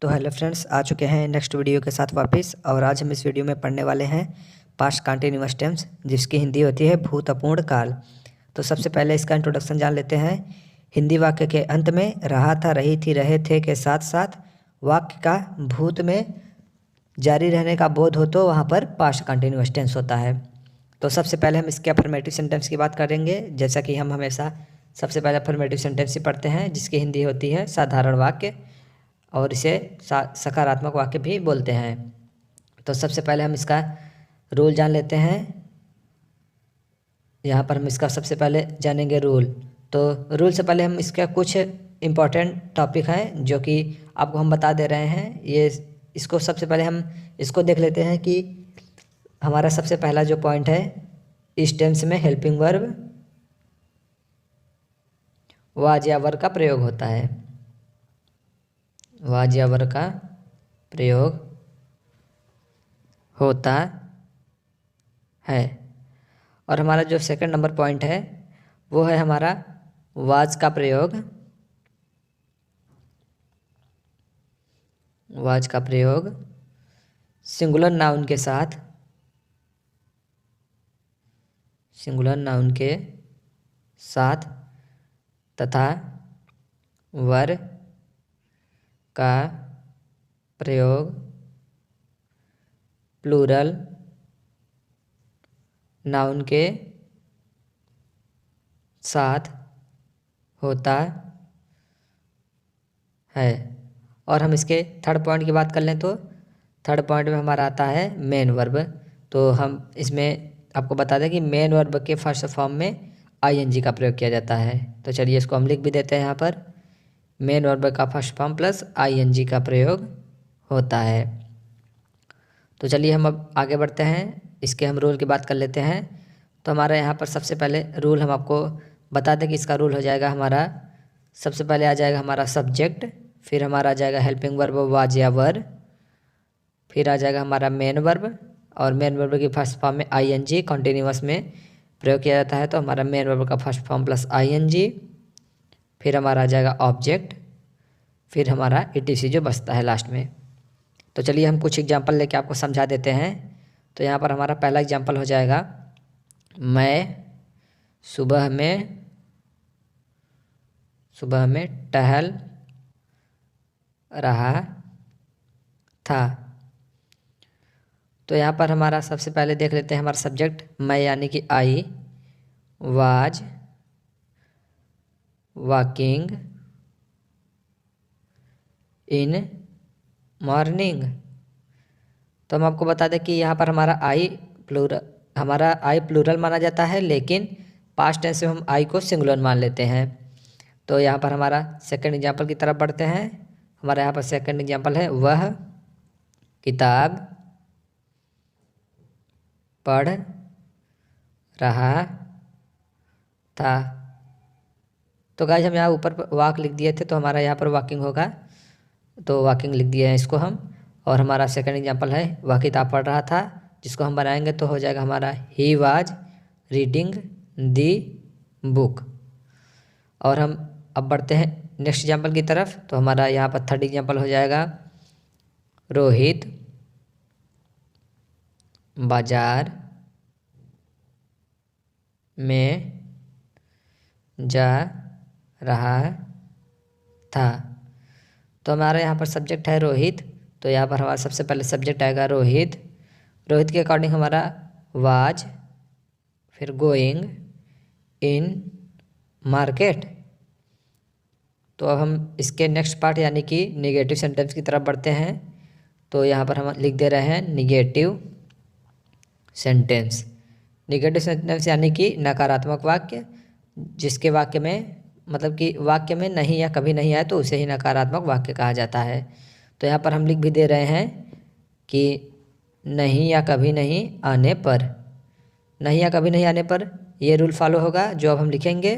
तो hello friends, आ चुके हैं नेक्स्ट वीडियो के साथ वापस। और आज हम इस वीडियो में पढ़ने वाले हैं पास्ट कंटिन्यूअस टेंस, जिसकी हिंदी होती है भूत अपूर्ण काल। तो सबसे पहले इसका इंट्रोडक्शन जान लेते हैं। हिंदी वाक्य के अंत में रहा था, रही थी, रहे थे के साथ साथ वाक्य का भूत में जारी रहने का बोध हो तो वहाँ पर पास्ट कंटिन्यूअस टेंस होता है। तो सबसे पहले हम इसके अफर्मेटिव सेंटेंस की बात करेंगे। जैसा कि हम हमेशा सबसे पहले अफर्मेटिव सेंटेंस ही पढ़ते हैं, जिसकी हिंदी होती है साधारण वाक्य, और इसे सकारात्मक वाक्य भी बोलते हैं। तो सबसे पहले हम इसका रूल जान लेते हैं। यहाँ पर हम इसका सबसे पहले जानेंगे रूल। तो रूल से पहले हम इसका कुछ इम्पॉर्टेंट टॉपिक हैं जो कि आपको हम बता दे रहे हैं। ये इसको सबसे पहले हम इसको देख लेते हैं कि हमारा सबसे पहला जो पॉइंट है, इस टेंस में हेल्पिंग वर्ब वाज या वर का प्रयोग होता है। वाज या वर का प्रयोग होता है। और हमारा जो सेकंड नंबर पॉइंट है वो है हमारा वाज का प्रयोग। वाज का प्रयोग सिंगुलर नाउन के साथ, सिंगुलर नाउन के साथ तथा वर का प्रयोग प्लूरल नाउन के साथ होता है। और हम इसके थर्ड पॉइंट की बात कर लें तो थर्ड पॉइंट में हमारा आता है मेन वर्ब। तो हम इसमें आपको बता दें कि मेन वर्ब के फर्स्ट फॉर्म में आईएनजी का प्रयोग किया जाता है। तो चलिए इसको हम लिख भी देते हैं यहाँ पर। मेन वर्ब का फर्स्ट फॉर्म प्लस आईएनजी का प्रयोग होता है। तो चलिए हम अब आगे बढ़ते हैं, इसके हम रूल की बात कर लेते हैं। तो हमारा यहाँ पर सबसे पहले रूल हम आपको बता दें कि इसका रूल हो जाएगा हमारा, सबसे पहले आ जाएगा हमारा सब्जेक्ट, फिर हमारा आ जाएगा हेल्पिंग वर्ब वाज या वर, फिर आ जाएगा हमारा मेन वर्ब, और मेन वर्ब की फर्स्ट फॉर्म में आईएनजी कॉन्टिन्यूअस में प्रयोग किया जाता है। तो हमारा मेन वर्ब का फर्स्ट फॉर्म प्लस आईएनजी, फिर हमारा आ जाएगा ऑब्जेक्ट, फिर हमारा ईटीसी जो बचता है लास्ट में। तो चलिए हम कुछ एग्जांपल लेके आपको समझा देते हैं। तो यहाँ पर हमारा पहला एग्जांपल हो जाएगा, मैं सुबह में टहल रहा था। तो यहाँ पर हमारा सबसे पहले देख लेते हैं हमारा सब्जेक्ट मैं यानी कि I was walking in morning. तो हम आपको बता दें कि यहाँ पर हमारा आई प्लूरल माना जाता है, लेकिन पास्ट टेंस में हम आई को सिंगुलर मान लेते हैं। तो यहाँ पर हमारा सेकंड एग्जांपल की तरफ बढ़ते हैं। हमारा यहाँ पर सेकंड एग्जांपल है, वह किताब पढ़ रहा था। तो गाइस हम यहाँ ऊपर वॉक लिख दिए थे, तो हमारा यहाँ पर वॉकिंग होगा, तो वॉकिंग लिख दिए हैं इसको हम। और हमारा सेकंड एग्जांपल है, वह किताब पढ़ रहा था, जिसको हम बनाएंगे तो हो जाएगा हमारा he was reading the book. और हम अब बढ़ते हैं नेक्स्ट एग्जांपल की तरफ। तो हमारा यहाँ पर थर्ड एग्जांपल हो जाएगा, रोहित बाजार में जा रहा था। तो हमारा यहाँ पर सब्जेक्ट है रोहित, तो यहाँ पर हमारा सबसे पहले सब्जेक्ट आएगा रोहित। रोहित के अकॉर्डिंग हमारा वाज, फिर गोइंग इन मार्केट। तो अब हम इसके नेक्स्ट पार्ट यानी कि निगेटिव सेंटेंस की तरफ बढ़ते हैं। तो यहाँ पर हम लिख दे रहे हैं निगेटिव सेंटेंस। निगेटिव सेंटेंस यानी कि नकारात्मक वाक्य, जिसके वाक्य में मतलब कि वाक्य में नहीं या कभी नहीं आए तो उसे ही नकारात्मक वाक्य कहा जाता है। तो यहाँ पर हम लिख भी दे रहे हैं कि नहीं या कभी नहीं आने पर, नहीं या कभी नहीं आने पर ये रूल फॉलो होगा जो अब हम लिखेंगे।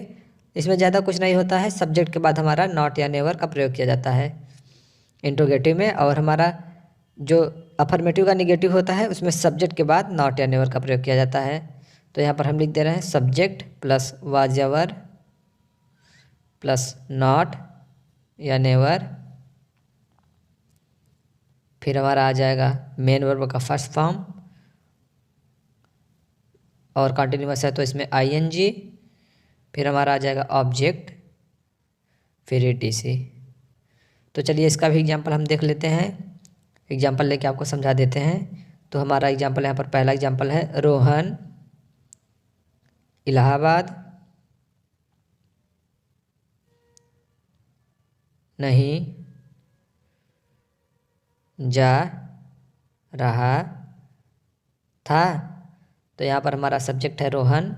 इसमें ज़्यादा कुछ नहीं होता है, सब्जेक्ट के बाद हमारा नॉट या नेवर का प्रयोग किया जाता है इंट्रोगेटिव में, और हमारा जो अफर्मेटिव का निगेटिव होता है उसमें सब्जेक्ट के बाद नॉट या नेवर का प्रयोग किया जाता है। तो यहाँ पर हम लिख दे रहे हैं सब्जेक्ट प्लस वाज या वर प्लस नॉट या नेवर फिर हमारा आ जाएगा मेन वर्ब का फर्स्ट फॉर्म, और कंटिन्यूअस है तो इसमें आईएनजी, फिर हमारा आ जाएगा ऑब्जेक्ट, फिर ईटीसी। तो चलिए इसका भी एग्जांपल हम देख लेते हैं, एग्जांपल लेके आपको समझा देते हैं। तो हमारा एग्जांपल यहाँ पर पहला एग्जांपल है रोहन इलाहाबाद नहीं जा रहा था। तो यहाँ पर हमारा सब्जेक्ट है रोहन,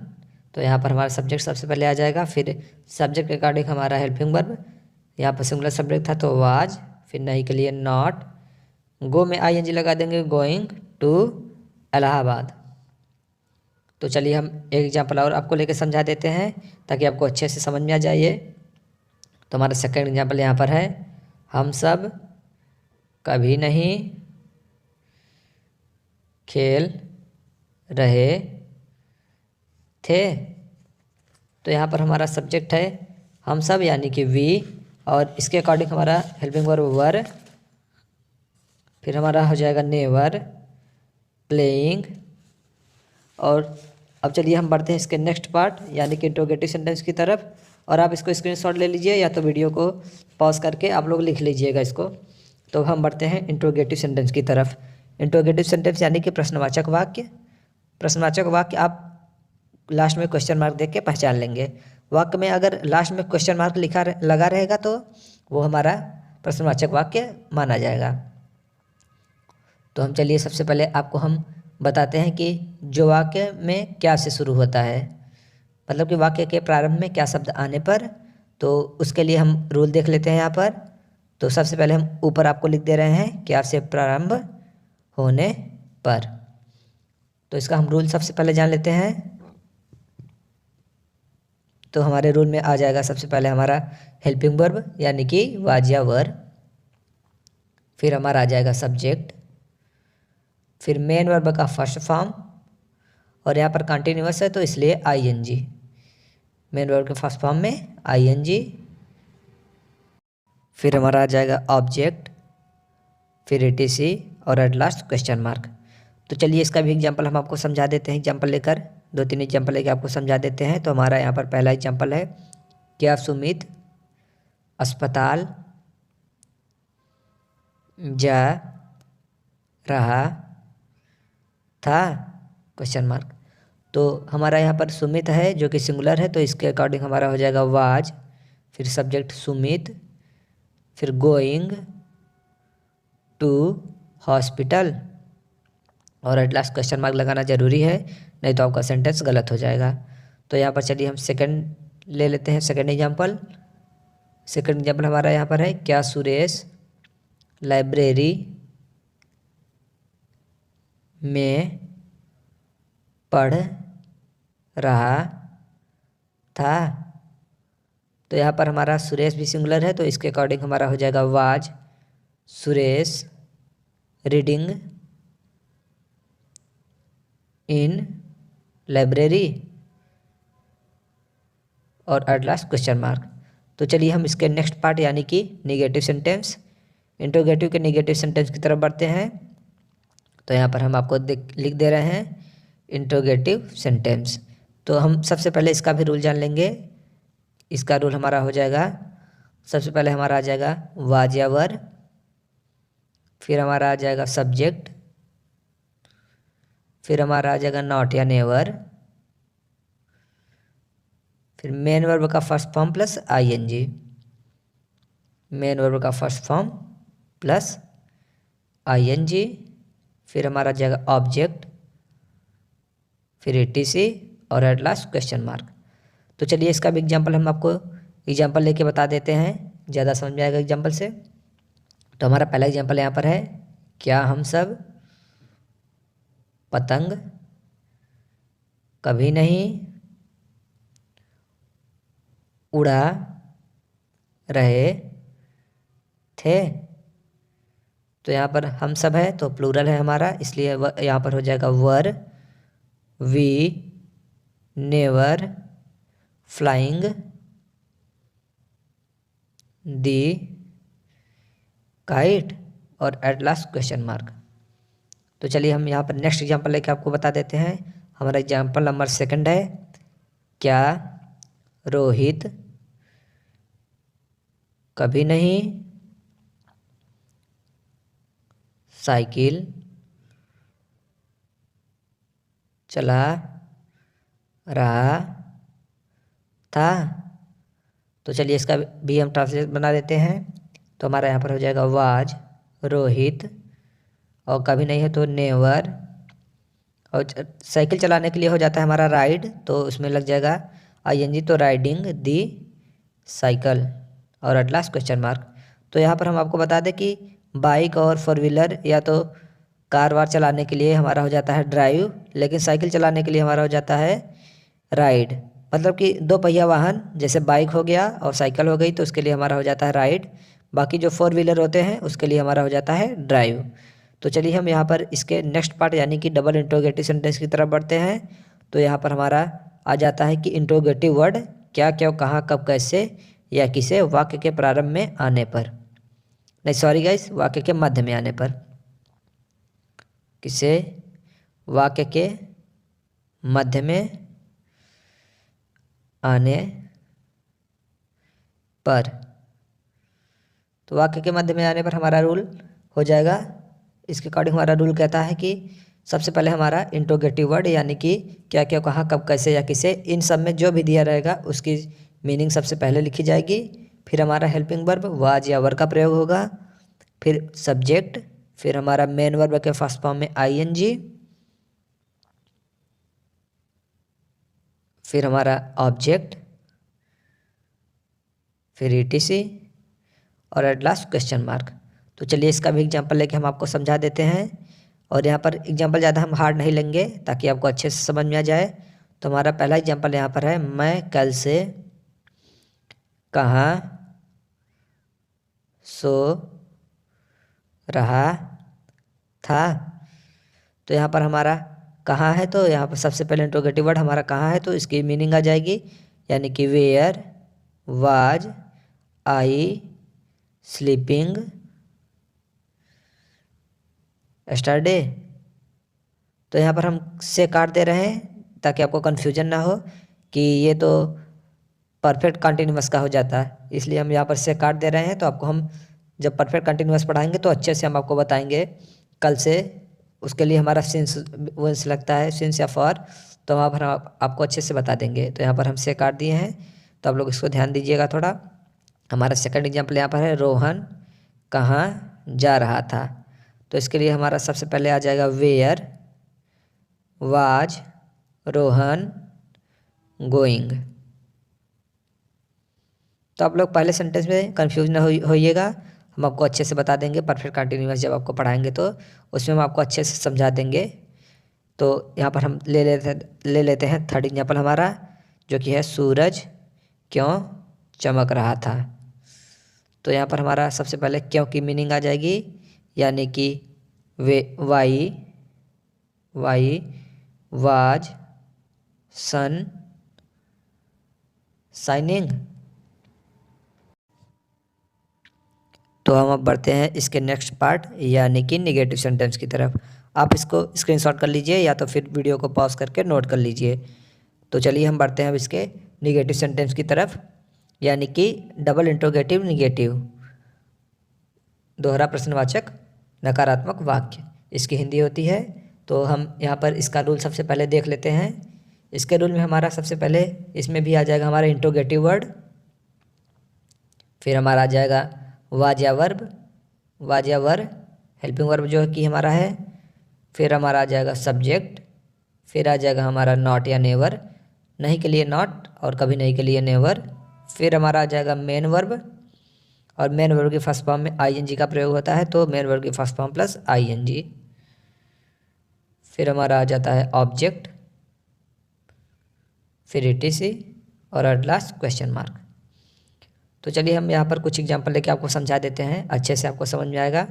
तो यहाँ पर हमारा सब्जेक्ट सबसे पहले आ जाएगा, फिर सब्जेक्ट के अकॉर्डिंग हमारा हेल्पिंग वर्ब, यहाँ पर सिंगुलर सब्जेक्ट था तो वाज, फिर नहीं के लिए नॉट, गो में आईएनजी लगा देंगे गोइंग टू इलाहाबाद। तो चलिए हम एक एग्जांपल और आपको लेके समझा देते हैं ताकि आपको अच्छे से समझ में आ जाए। तो हमारा सेकंड एग्जांपल यहाँ पर है हम सब कभी नहीं खेल रहे थे। तो यहाँ पर हमारा सब्जेक्ट है हम सब यानी कि वी, और इसके अकॉर्डिंग हमारा हेल्पिंग वर्ब वर, फिर हमारा हो जाएगा नेवर प्लेइंग। और अब चलिए हम बढ़ते हैं इसके नेक्स्ट पार्ट यानी कि इंट्रोगेटिव सेंटेंस की तरफ, और आप इसको स्क्रीनशॉट ले लीजिए या तो वीडियो को पॉज करके आप लोग लिख लीजिएगा इसको। तो हम बढ़ते हैं इंट्रोगेटिव सेंटेंस की तरफ। इंट्रोगेटिव सेंटेंस यानी कि प्रश्नवाचक वाक्य। प्रश्नवाचक वाक्य आप लास्ट में क्वेश्चन मार्क देख के पहचान लेंगे। वाक्य में अगर लास्ट में क्वेश्चन मार्क लगा रहेगा तो वो हमारा प्रश्नवाचक वाक्य माना जाएगा। तो हम चलिए सबसे पहले आपको हम बताते हैं कि जो वाक्य में क्या से शुरू होता है, मतलब कि वाक्य के प्रारंभ में क्या शब्द आने पर, तो उसके लिए हम रूल देख लेते हैं यहाँ पर। तो सबसे पहले हम ऊपर आपको लिख दे रहे हैं क्या से प्रारंभ होने पर। तो इसका हम रूल सबसे पहले जान लेते हैं। तो हमारे रूल में आ जाएगा सबसे पहले हमारा हेल्पिंग वर्ब यानी कि वाज या वर, फिर हमारा आ जाएगा सब्जेक्ट, फिर मेन वर्ब का फर्स्ट फॉर्म, और यहाँ पर कंटिन्यूअस है तो इसलिए आईएनजी, मेन वर्ब के फर्स्ट फॉर्म में आईएनजी, फिर हमारा आ जाएगा ऑब्जेक्ट, फिर ईटीसी, और एट लास्ट क्वेश्चन मार्क। तो चलिए इसका भी एग्जांपल हम आपको समझा देते हैं, एग्जांपल लेकर 2-3 एग्जांपल लेकर आपको समझा देते हैं। तो हमारा यहाँ पर पहला एग्जांपल है क्या सुमित अस्पताल जा रहा था, क्वेश्चन मार्क। तो हमारा यहाँ पर सुमित है जो कि सिंगुलर है तो इसके अकॉर्डिंग हमारा हो जाएगा वाज, फिर सब्जेक्ट सुमित, फिर गोइंग टू हॉस्पिटल, और एट लास्ट क्वेश्चन मार्क लगाना ज़रूरी है, नहीं तो आपका सेंटेंस गलत हो जाएगा। तो यहाँ पर चलिए हम सेकंड ले लेते हैं, सेकंड एग्जांपल। सेकंड एग्जांपल हमारा यहाँ पर है क्या सुरेश लाइब्रेरी में पढ़ रहा था। तो यहाँ पर हमारा सुरेश भी सिंगुलर है तो इसके अकॉर्डिंग हमारा हो जाएगा was Suresh reading in library, और एट लास्ट क्वेश्चन मार्क। तो चलिए हम इसके नेक्स्ट पार्ट यानी कि निगेटिव सेंटेंस, इंट्रोगेटिव के निगेटिव सेंटेंस की तरफ बढ़ते हैं। तो यहाँ पर हम आपको लिख दे रहे हैं इंट्रोगेटिव सेंटेंस। तो हम सबसे पहले इसका भी रूल जान लेंगे। इसका रूल हमारा हो जाएगा सबसे पहले हमारा आ जाएगा वाज या वर, फिर हमारा आ जाएगा सब्जेक्ट, फिर हमारा आ जाएगा नॉट या नेवर, फिर मेन वर्ब का first form plus ING, main verb का फर्स्ट फॉर्म प्लस आईएनजी, फिर हमारा आ जाएगा ऑब्जेक्ट, फिर ईटीसी, और एट लास्ट क्वेश्चन मार्क। तो चलिए इसका भी एग्जांपल हम आपको एग्जांपल लेके बता देते हैं, ज़्यादा समझ में आएगा एग्जांपल से। तो हमारा पहला एग्जांपल यहाँ पर है क्या हम सब पतंग कभी नहीं उड़ा रहे थे। तो यहाँ पर हम सब है तो प्लूरल है हमारा, इसलिए यहाँ पर हो जाएगा were we never flying the kite, और एट लास्ट क्वेश्चन मार्क। तो चलिए हम यहाँ पर नेक्स्ट एग्जाम्पल लेके आपको बता देते हैं। हमारा एग्जाम्पल नंबर 2 है, क्या रोहित कभी नहीं साइकिल चला रहा था। तो चलिए इसका भी हम ट्रांसलेट बना देते हैं। तो हमारा यहाँ पर हो जाएगा वाज रोहित, और कभी नहीं है तो नेवर, और साइकिल चलाने के लिए हो जाता है हमारा राइड, तो उसमें लग जाएगा आईएनजी, तो राइडिंग दी साइकिल, और एट लास्ट क्वेश्चन मार्क। तो यहाँ पर हम आपको बता दें कि बाइक और 4 व्हीलर या तो कार वार चलाने के लिए हमारा हो जाता है ड्राइव, लेकिन साइकिल चलाने के लिए हमारा हो जाता है राइड। मतलब कि 2 पहिया वाहन जैसे बाइक हो गया और साइकिल हो गई तो उसके लिए हमारा हो जाता है राइड। बाकी जो 4 व्हीलर होते हैं उसके लिए हमारा हो जाता है ड्राइव। तो चलिए हम यहाँ पर इसके नेक्स्ट पार्ट यानी कि डबल इंट्रोगेटिव सेंटेंस की तरफ बढ़ते हैं। तो यहाँ पर हमारा आ जाता है कि इंट्रोगेटिव वर्ड क्या क्यों कहाँ कब कैसे या किसे वाक्य के प्रारंभ में आने पर, नहीं सॉरी गाइस, वाक्य के मध्य में आने पर, किसे वाक्य के मध्य में आने पर। तो वाक्य के मध्य में आने पर हमारा रूल हो जाएगा, इसके अकॉर्डिंग हमारा रूल कहता है कि सबसे पहले हमारा इंट्रोगेटिव वर्ड यानी कि क्या क्या कहाँ कब कैसे या किसे, इन सब में जो भी दिया रहेगा उसकी मीनिंग सबसे पहले लिखी जाएगी। फिर हमारा हेल्पिंग वर्ब वाज या वर का प्रयोग होगा, फिर सब्जेक्ट, फिर हमारा मेन वर्ब के फर्स्ट फॉर्म में आईएनजी, फिर हमारा ऑब्जेक्ट, फिर ईटीसी, और एट लास्ट क्वेश्चन मार्क। तो चलिए इसका भी एग्जांपल लेके हम आपको समझा देते हैं, और यहाँ पर एग्जांपल ज़्यादा हम हार्ड नहीं लेंगे ताकि आपको अच्छे से समझ में आ जाए। तो हमारा पहला एग्जांपल यहाँ पर है, मैं कल से कहाँ सो रहा था। तो यहाँ पर हमारा कहाँ है, तो यहाँ पर सबसे पहले इंट्रोगेटिव वर्ड हमारा कहाँ है, तो इसकी मीनिंग आ जाएगी यानी कि where was I sleeping yesterday. तो यहाँ पर हम से काट दे रहे हैं ताकि आपको कन्फ्यूजन ना हो कि ये तो परफेक्ट कंटिन्यूअस का हो जाता है, इसलिए हम यहाँ पर से काट दे रहे हैं। तो आपको हम जब परफेक्ट कंटिन्यूअस पढ़ाएंगे तो अच्छे से हम आपको बताएंगे कल से, उसके लिए हमारा सिंस वंस लगता है, सिंस या फॉर, तो वहाँ पर हम आपको अच्छे से बता देंगे। तो यहाँ पर हम से काट दिए हैं, तो आप लोग इसको ध्यान दीजिएगा थोड़ा। हमारा सेकंड एग्जाम्पल यहाँ पर है, रोहन कहाँ जा रहा था। तो इसके लिए हमारा सबसे पहले आ जाएगा वेयर वाज रोहन गोइंग। तो आप लोग पहले सेंटेंस में कंफ्यूज ना होइएगा, हम आपको अच्छे से बता देंगे। परफेक्ट कंटिन्यूअस जब आपको पढ़ाएंगे तो उसमें हम आपको अच्छे से समझा देंगे। तो यहाँ पर हम ले लेते हैं थर्ड एग्जाम्पल हमारा, जो कि है सूरज क्यों चमक रहा था। तो यहाँ पर हमारा सबसे पहले क्यों की मीनिंग आ जाएगी, यानी कि वाई वाज सन शाइनिंग। तो हम अब बढ़ते हैं इसके नेक्स्ट पार्ट यानी कि निगेटिव सेंटेंस की तरफ। आप इसको स्क्रीनशॉट कर लीजिए या तो फिर वीडियो को पॉज करके नोट कर लीजिए। तो चलिए हम बढ़ते हैं अब इसके निगेटिव सेंटेंस की तरफ, यानी कि डबल इंट्रोगेटिव निगेटिव, दोहरा प्रश्नवाचक नकारात्मक वाक्य, इसकी हिंदी होती है। तो हम यहाँ पर इसका रूल सबसे पहले देख लेते हैं। इसके रूल में हमारा सबसे पहले इसमें भी आ जाएगा हमारा इंट्रोगेटिव वर्ड, फिर हमारा आ जाएगा वाज या वर्ब, हेल्पिंग वर्ब जो कि हमारा है, फिर हमारा आ जाएगा सब्जेक्ट, फिर आ जाएगा हमारा नॉट या नेवर, नहीं के लिए नॉट और कभी नहीं के लिए नेवर, फिर हमारा आ जाएगा मेन वर्ब, और मेन वर्ब के फर्स्ट फॉर्म में आईएनजी का प्रयोग होता है, तो मेन वर्ब के फर्स्ट फॉर्म प्लस आईएनजी, फिर हमारा आ जाता है ऑब्जेक्ट, फिर ईटीसी, और एट लास्ट क्वेश्चन मार्क। तो चलिए हम यहाँ पर कुछ एग्जांपल लेके आपको समझा देते हैं, अच्छे से आपको समझ में आएगा।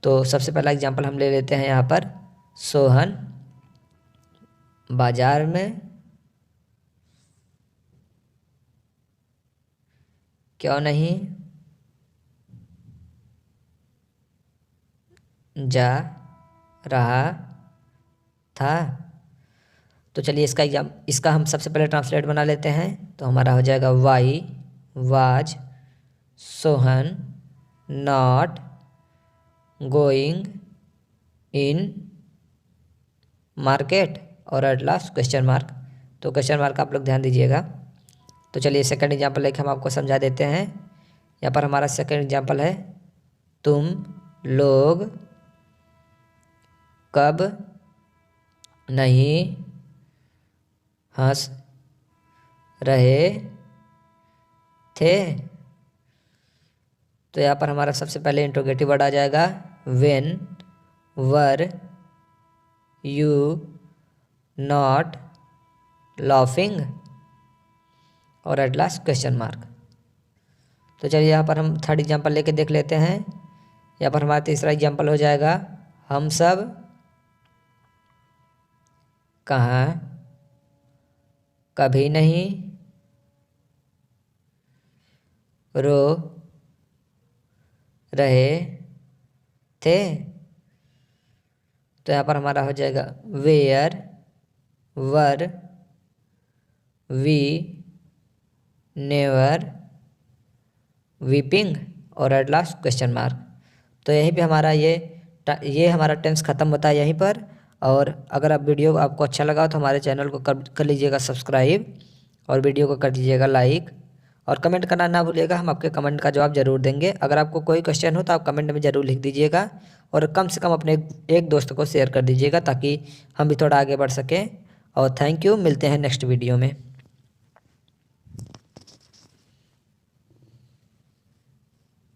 तो सबसे पहला एग्जांपल हम ले लेते हैं यहाँ पर, सोहन बाजार में क्यों नहीं जा रहा था। तो चलिए इसका हम सबसे पहले ट्रांसलेट बना लेते हैं। तो हमारा हो जाएगा why was Sohan not going in market और एट लास्ट क्वेश्चन मार्क। तो क्वेश्चन मार्क आप लोग ध्यान दीजिएगा। तो चलिए सेकंड एग्जाम्पल लेके हम आपको समझा देते हैं। यहाँ पर हमारा सेकंड एग्जाम्पल है, तुम लोग कब नहीं हंस रहे थे। तो यहाँ पर हमारा सबसे पहले इंट्रोगेटिव वर्ड आ जाएगा, when were you not laughing और एट लास्ट क्वेश्चन मार्क। तो चलिए यहाँ पर हम थर्ड एग्जाम्पल लेके देख लेते हैं। यहाँ पर हमारा तीसरा एग्जाम्पल हो जाएगा, हम सब कहाँ कभी नहीं रो रहे थे। तो यहाँ पर हमारा हो जाएगा, where were we never weeping और एट लास्ट क्वेश्चन मार्क। तो यहीं पे हमारा ये हमारा टेंस ख़त्म होता है यहीं पर। और अगर आप वीडियो आपको अच्छा लगा तो हमारे चैनल को कर लीजिएगा सब्सक्राइब और वीडियो को कर दीजिएगा लाइक और कमेंट करना ना भूलिएगा। हम आपके कमेंट का जवाब ज़रूर देंगे। अगर आपको कोई क्वेश्चन हो तो आप कमेंट में ज़रूर लिख दीजिएगा और कम से कम अपने एक दोस्त को शेयर कर दीजिएगा ताकि हम भी थोड़ा आगे बढ़ सकें। और थैंक यू, मिलते हैं नेक्स्ट वीडियो में।